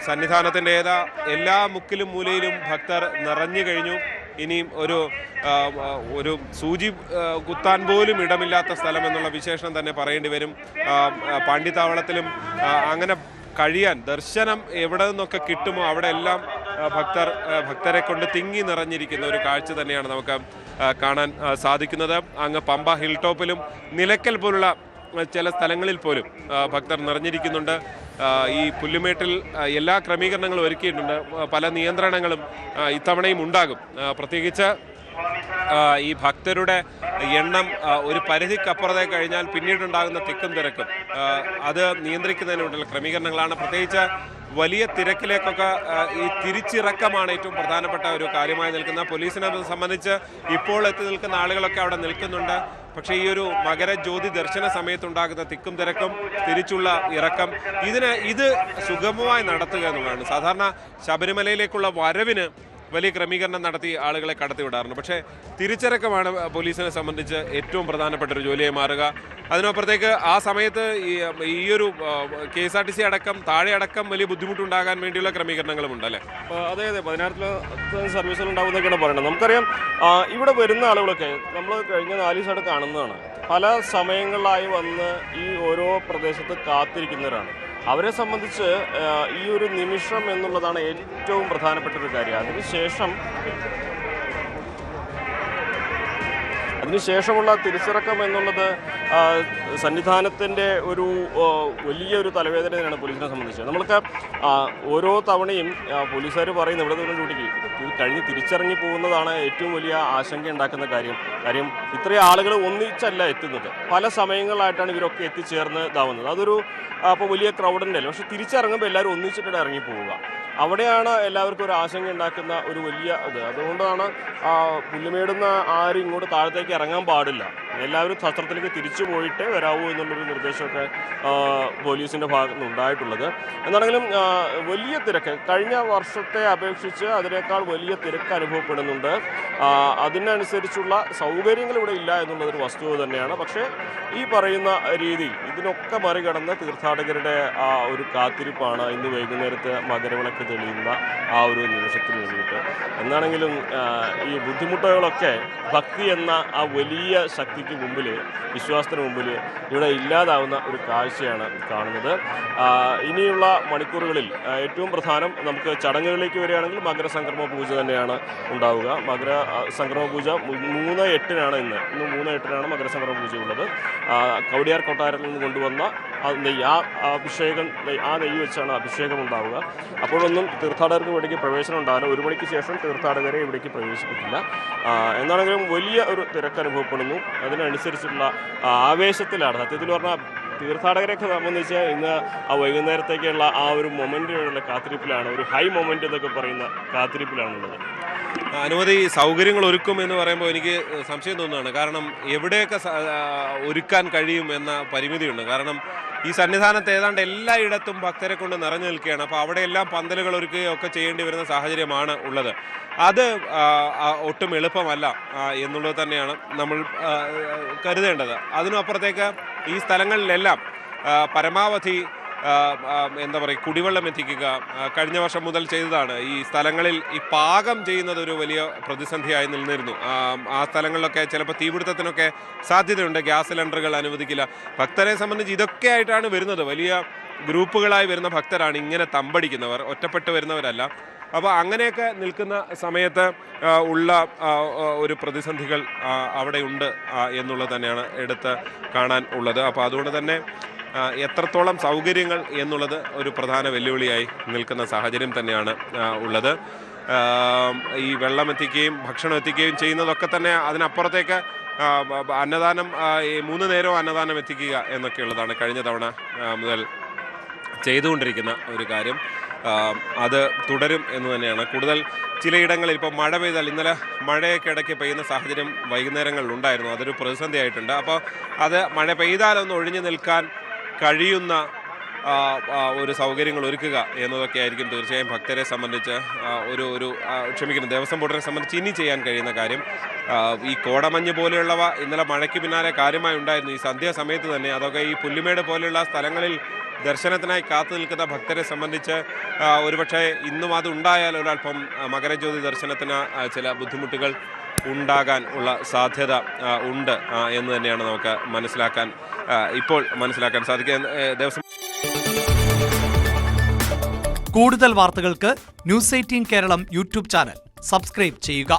സന്നിധാനത്തിൻ്റെ എല്ലാ മുക്കിലും മൂലയിലും ഭക്തർ നിറഞ്ഞു കഴിഞ്ഞു. ഇനിയും ഒരു സൂചി കുത്താൻ പോലും ഇടമില്ലാത്ത സ്ഥലം എന്നുള്ള വിശേഷണം തന്നെ പറയേണ്ടി വരും. പാണ്ഡിത്താവളത്തിലും അങ്ങനെ കഴിയാൻ ദർശനം എവിടെ നിന്നൊക്കെ കിട്ടുമോ അവിടെ എല്ലാം ഭക്തരെ കൊണ്ട് തിങ്ങി നിറഞ്ഞിരിക്കുന്ന ഒരു കാഴ്ച തന്നെയാണ് നമുക്ക് കാണാൻ സാധിക്കുന്നത്. അങ്ങ് പമ്പ ഹിൽ ടോപ്പിലും നിലയ്ക്കൽ പോലുള്ള ചില സ്ഥലങ്ങളിൽ പോലും ഭക്തർ നിറഞ്ഞിരിക്കുന്നുണ്ട്. ഈ പുല്ലുമേട്ടിൽ എല്ലാ ക്രമീകരണങ്ങളും ഒരുക്കിയിട്ടുണ്ട്. പല നിയന്ത്രണങ്ങളും ഇത്തവണയും ഉണ്ടാകും. പ്രത്യേകിച്ച് ഈ ഭക്തരുടെ എണ്ണം ഒരു പരിധിക്കപ്പുറത്തേക്ക് കഴിഞ്ഞാൽ പിന്നീടുണ്ടാകുന്ന തിക്കും തിരക്കും അത് നിയന്ത്രിക്കുന്നതിനുള്ള ക്രമീകരണങ്ങളാണ്. പ്രത്യേകിച്ച് വലിയ തിരക്കിലേക്കൊക്കെ ഈ തിരിച്ചിറക്കമാണ് ഏറ്റവും പ്രധാനപ്പെട്ട ഒരു കാര്യമായി നിൽക്കുന്നത്. പോലീസിനെ സംബന്ധിച്ച് ഇപ്പോൾ എത്തി നിൽക്കുന്ന ആളുകളൊക്കെ അവിടെ നിൽക്കുന്നുണ്ട്. പക്ഷേ ഈ ഒരു മകരജ്യോതി ദർശന സമയത്തുണ്ടാകുന്ന തിക്കും തിരക്കും തിരിച്ചുള്ള ഇറക്കം ഇത് സുഗമമായി നടത്തുക എന്നുള്ളതാണ്. സാധാരണ ശബരിമലയിലേക്കുള്ള വരവിന് വലിയ ക്രമീകരണം നടത്തി ആളുകളെ കടത്തിവിടാറുണ്ട്. പക്ഷേ തിരിച്ചിറക്കമാണ് പോലീസിനെ സംബന്ധിച്ച് ഏറ്റവും പ്രധാനപ്പെട്ട ഒരു ജോലിയായി മാറുക. അതിനപ്പുറത്തേക്ക് ആ സമയത്ത് ഈ ഒരു KSRTC അടക്കം താഴെ അടക്കം വലിയ ബുദ്ധിമുട്ടുണ്ടാകാൻ വേണ്ടിയുള്ള ക്രമീകരണങ്ങളും ഉണ്ടല്ലേ? അതെ, 16 സർവീസുകൾ ഉണ്ടാവുന്നൊക്കെയാണ് പറയുന്നത്. നമുക്കറിയാം ഇവിടെ വരുന്ന ആളുകളൊക്കെ നമ്മൾ കഴിഞ്ഞ 4 ദിവസമായിട്ട് കാണുന്നതാണ്. പല സമയങ്ങളിലായി വന്ന് ഈ ഓരോ പ്രദേശത്ത് കാത്തിരിക്കുന്നവരാണ്. അവരെ സംബന്ധിച്ച് ഈ ഒരു നിമിഷം എന്നുള്ളതാണ് ഏറ്റവും പ്രധാനപ്പെട്ട ഒരു കാര്യം. അതിനുശേഷമുള്ള തിരിച്ചിറക്കം എന്നുള്ളത് സന്നിധാനത്തിൻ്റെ ഒരു വലിയൊരു തലവേദന തന്നെയാണ് പോലീസിനെ സംബന്ധിച്ച്. നമ്മൾക്ക് ഓരോ തവണയും പോലീസുകാർ പറയുന്ന ഇവിടെ നിന്ന് ഡ്യൂട്ടിക്ക് ഇത് കഴിഞ്ഞ് തിരിച്ചിറങ്ങി പോകുന്നതാണ് ഏറ്റവും വലിയ ആശങ്ക ഉണ്ടാക്കുന്ന കാര്യം ഇത്രയും ആളുകൾ ഒന്നിച്ചല്ല എത്തുന്നത്. പല സമയങ്ങളിലായിട്ടാണ് ഇവരൊക്കെ എത്തിച്ചേർന്ന് ഇതാവുന്നത്. അതൊരു അപ്പോൾ വലിയ ക്രൗഡിൻ്റെ അല്ല. പക്ഷെ തിരിച്ചിറങ്ങുമ്പോൾ എല്ലാവരും ഒന്നിച്ചിട്ട് ഇറങ്ങി പോവുക, അവിടെയാണ് എല്ലാവർക്കും ഒരു ആശങ്ക ഉണ്ടാക്കുന്ന ഒരു വലിയ അതുകൊണ്ടാണ് പുല്ലുമേടുന്ന ആരും ഇങ്ങോട്ട് താഴത്തേക്ക് ഇറങ്ങാൻ പാടില്ല, എല്ലാവരും സത്രത്തിലേക്ക് തിരിച്ചു പോയിട്ടേ വരാവൂ എന്നുള്ളൊരു നിർദ്ദേശമൊക്കെ പോലീസിൻ്റെ ഭാഗത്ത് നിന്ന് ഉണ്ടായിട്ടുള്ളത്. എന്നാണെങ്കിലും വലിയ തിരക്ക് കഴിഞ്ഞ വർഷത്തെ അപേക്ഷിച്ച് അതിനേക്കാൾ വലിയ തിരക്ക് അനുഭവപ്പെടുന്നുണ്ട്. അതിനനുസരിച്ചുള്ള സൗകര്യങ്ങൾ ഇവിടെ ഇല്ല എന്നുള്ളതൊരു വസ്തുത തന്നെയാണ്. പക്ഷേ ഈ പറയുന്ന രീതിയിൽ ഇതിനൊക്കെ മറികടന്ന് തീർത്ഥാടകരുടെ ഒരു കാത്തിരിപ്പാണ് ഇന്ന് വൈകുന്നേരത്തെ മകരവിളക്ക് തെളിയുന്ന ആ ഒരു നിമിഷത്തിന് വേണ്ടിയിട്ട്. എന്നാണെങ്കിലും ഈ ബുദ്ധിമുട്ടുകളൊക്കെ ഭക്തി എന്ന ആ വലിയ ശക്തിക്ക് മുമ്പിൽ, വിശ്വാസത്തിന് മുമ്പിൽ ഇവിടെ ഇല്ലാതാവുന്ന ഒരു കാഴ്ചയാണ് കാണുന്നത്. ഇനിയുള്ള മണിക്കൂറുകളിൽ ഏറ്റവും പ്രധാനം നമുക്ക് ചടങ്ങുകളിലേക്ക് വരികയാണെങ്കിൽ മകരസംക്രമ പൂജ തന്നെയാണ് ഉണ്ടാവുക. മകരസംക്രമ പൂജ 3/8 ഇന്ന് 3/8 മകരസംക്രമ പൂജ ഉള്ളത്. കവടിയാർ കൊട്ടാരത്തിൽ നിന്ന് കൊണ്ടുവന്ന നെയ്യ്, അഭിഷേകം നെയ്യ് വെച്ചാണ് അഭിഷേകം ഉണ്ടാവുക. അപ്പോഴൊന്നും തീർത്ഥാടകർക്ക് ഇവിടേക്ക് പ്രവേശനം ഉണ്ടാവില്ല. 1 മണിക്ക് ശേഷം തീർത്ഥാടകരെ ഇവിടേക്ക് പ്രവേശിപ്പിക്കില്ല. എന്നാണെങ്കിലും വലിയ ഒരു തിരക്ക് അനുഭവപ്പെടുന്നു. അതിനനുസരിച്ചുള്ള ആവേശത്തിലാണ്. സത്യത്തിൽ പറഞ്ഞാൽ തീർത്ഥാടകരെയൊക്കെ സംബന്ധിച്ച് ഇന്ന് ആ വൈകുന്നേരത്തേക്കുള്ള ആ ഒരു മൊമെൻറ്റിനുള്ള കാത്തിരിപ്പിലാണ്, ഒരു ഹൈ മൊമെൻ്റ് എന്നൊക്കെ പറയുന്ന കാത്തിരിപ്പിലാണുള്ളത്. അനവധി സൗകര്യങ്ങൾ ഒരുക്കും എന്ന് പറയുമ്പോൾ എനിക്ക് സംശയം തോന്നുകയാണ്. കാരണം എവിടെയൊക്കെ ഒരുക്കാൻ കഴിയും എന്ന പരിമിതിയുണ്ട്. കാരണം ഈ സന്നിധാനത്ത് ഏതാണ്ട് എല്ലായിടത്തും ഭക്തരെ കൊണ്ട് നിറഞ്ഞു നിൽക്കുകയാണ്. അപ്പോൾ അവിടെയെല്ലാം പന്തലുകൾ ഒരുക്കുകയോ ഒക്കെ ചെയ്യേണ്ടി വരുന്ന സാഹചര്യമാണ് ഉള്ളത്. അത് ഒട്ടും എളുപ്പമല്ല എന്നുള്ളത് തന്നെയാണ് നമ്മൾ കരുതേണ്ടത്. അതിനപ്പുറത്തേക്ക് ഈ സ്ഥലങ്ങളിലെല്ലാം പരമാവധി എന്താ പറയുക, കുടിവെള്ളം എത്തിക്കുക. കഴിഞ്ഞ വർഷം മുതൽ ചെയ്തതാണ്. ഈ സ്ഥലങ്ങളിൽ ഈ പാകം ചെയ്യുന്നത് ഒരു വലിയ പ്രതിസന്ധിയായി നിന്നിരുന്നു. ആ സ്ഥലങ്ങളിലൊക്കെ ചിലപ്പോൾ തീപിടുത്തത്തിനൊക്കെ സാധ്യതയുണ്ട്. ഗ്യാസ് സിലിണ്ടറുകൾ അനുവദിക്കില്ല. ഭക്തരെ സംബന്ധിച്ച് ഇതൊക്കെ ആയിട്ടാണ് വരുന്നത്. വലിയ ഗ്രൂപ്പുകളായി വരുന്ന ഭക്തരാണ് ഇങ്ങനെ തമ്പടിക്കുന്നവർ, ഒറ്റപ്പെട്ട് വരുന്നവരല്ല. അപ്പോൾ അങ്ങനെയൊക്കെ നിൽക്കുന്ന സമയത്ത് ഉള്ള ഒരു പ്രതിസന്ധികൾ അവിടെയുണ്ട് എന്നുള്ളത് തന്നെയാണ് എടുത്ത് കാണാൻ ഉള്ളത്. അപ്പോൾ അതുകൊണ്ട് തന്നെ എത്രത്തോളം സൗകര്യങ്ങൾ എന്നുള്ളത് ഒരു പ്രധാന വെല്ലുവിളിയായി നിൽക്കുന്ന സാഹചര്യം തന്നെയാണ് ഉള്ളത്. ഈ വെള്ളം എത്തിക്കുകയും ഭക്ഷണം എത്തിക്കുകയും ചെയ്യുന്നതൊക്കെ തന്നെ അതിനപ്പുറത്തേക്ക് അന്നദാനം 3 നേരവും അന്നദാനം എത്തിക്കുക എന്നൊക്കെയുള്ളതാണ് കഴിഞ്ഞ തവണ മുതൽ ചെയ്തുകൊണ്ടിരിക്കുന്ന ഒരു കാര്യം. അത് തുടരും എന്ന് തന്നെയാണ്. കൂടുതൽ ചിലയിടങ്ങളിൽ ഇപ്പോൾ മഴ പെയ്താൽ, ഇന്നലെ മഴയൊക്കെ ഇടയ്ക്ക് പെയ്യുന്ന സാഹചര്യം വൈകുന്നേരങ്ങളിൽ ഉണ്ടായിരുന്നു. അതൊരു പ്രതിസന്ധിയായിട്ടുണ്ട്. അപ്പോൾ അത് മഴ പെയ്താലൊന്ന് ഒഴിഞ്ഞു നിൽക്കാൻ കഴിയുന്ന ഒരു സൗകര്യങ്ങൾ ഒരുക്കുക എന്നതൊക്കെ ആയിരിക്കും തീർച്ചയായും ഭക്തരെ സംബന്ധിച്ച് ക്ഷമിക്കണം, ദേവസ്വം ബോർഡിനെ സംബന്ധിച്ച് ഇനി ചെയ്യാൻ കഴിയുന്ന കാര്യം. ഈ കോടമഞ്ഞ് പോലെയുള്ളവ ഇന്നലെ മഴയ്ക്ക് പിന്നാലെ കാര്യമായി ഉണ്ടായിരുന്നു. ഈ സന്ധ്യാസമയത്ത് തന്നെ അതൊക്കെ ഈ പുല്ലുമേട് പോലെയുള്ള സ്ഥലങ്ങളിൽ ദർശനത്തിനായി കാത്തു നിൽക്കുന്ന ഭക്തരെ സംബന്ധിച്ച് ഒരുപക്ഷെ ഇന്നും അത് ഉണ്ടായാൽ ഒരൽപ്പം മകരജ്യോതി ദർശനത്തിന് ചില ബുദ്ധിമുട്ടുകൾ ഉണ്ടാകാൻ ഉള്ള സാധ്യത ഉണ്ട് എന്ന് തന്നെയാണ് നമുക്ക് ഇപ്പോൾ മനസ്സിലാക്കാൻ സാധിക്കുക. ദേവസ്വം കൂടുതൽ വാർത്തകൾക്ക് news 18 Keralam YouTube channel subscribe ചെയ്യുക.